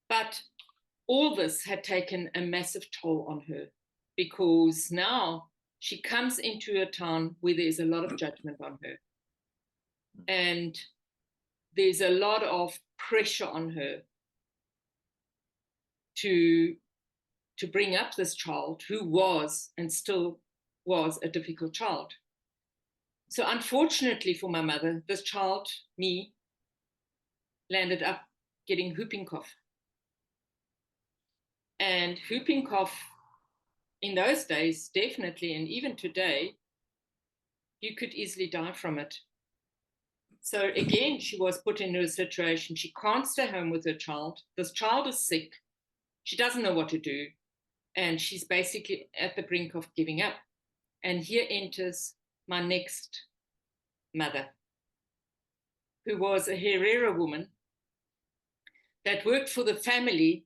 But all this had taken a massive toll on her, because now she comes into a town where there's a lot of judgment on her. And there's a lot of pressure on her to bring up this child who was and still was a difficult child. So unfortunately for my mother, this child, me, landed up getting whooping cough. And whooping cough in those days, definitely, and even today, you could easily die from it. So again, she was put into a situation. She can't stay home with her child. This child is sick. She doesn't know what to do. And she's basically at the brink of giving up. And here enters my next mother, who was a Herero woman that worked for the family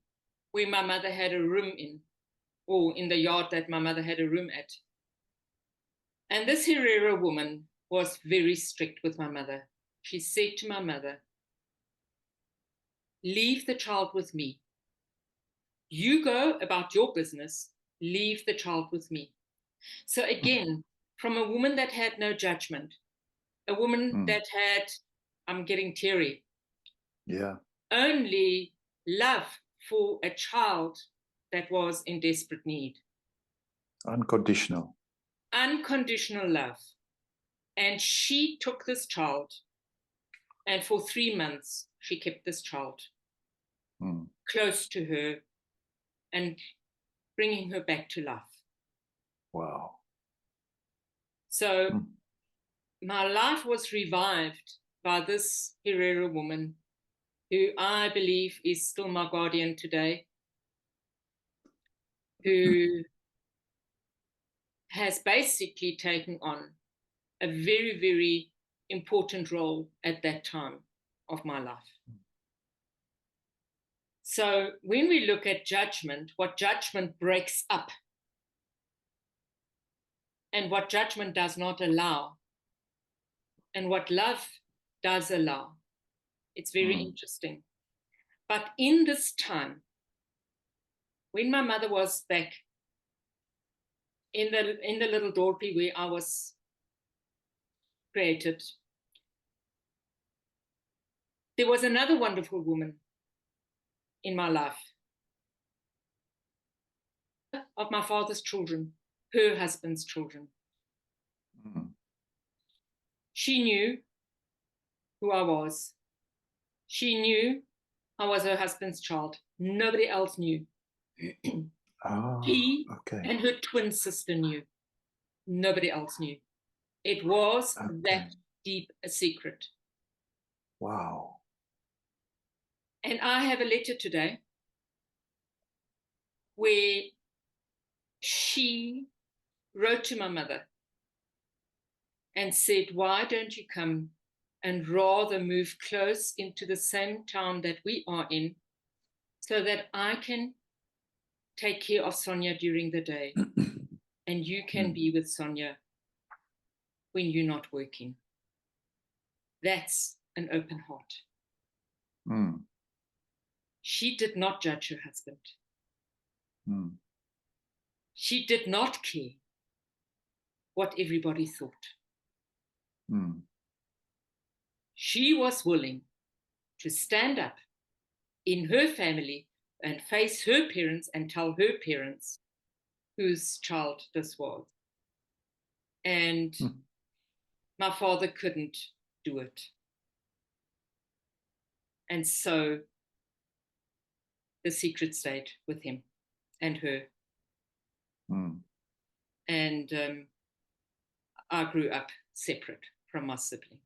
where my mother had a room in, or in the yard that my mother had a room at. And this Herero woman was very strict with my mother. She said to my mother, leave the child with me. You go about your business, leave the child with me. So again, from a woman that had no judgment, a woman that had, I'm getting teary, only love for a child that was in desperate need. Unconditional love. And she took this child, and for 3 months she kept this child close to her and bringing her back to life. Wow. So my life was revived by this Herero woman, who I believe is still my guardian today, who has basically taken on a very, very important role at that time of my life. So when we look at judgment, what judgment breaks up and what judgment does not allow, and what love does allow, it's very interesting. But in this time, when my mother was back in the little dorpy where I was created, there was another wonderful woman in my life, of my father's children, her husband's children. She knew who I was. She knew I was her husband's child. Nobody else knew. He and her twin sister knew. Nobody else knew. It was that deep a secret. Wow. And I have a letter today where she wrote to my mother and said, why don't you come and rather move close into the same town that we are in, so that I can take care of Sonia during the day and you can be with Sonia when you're not working. That's an open heart. She did not judge her husband. She did not care what everybody thought. She was willing to stand up in her family and face her parents and tell her parents whose child this was. And my father couldn't do it. And so the secret stayed with him and her. And I grew up separate from my siblings.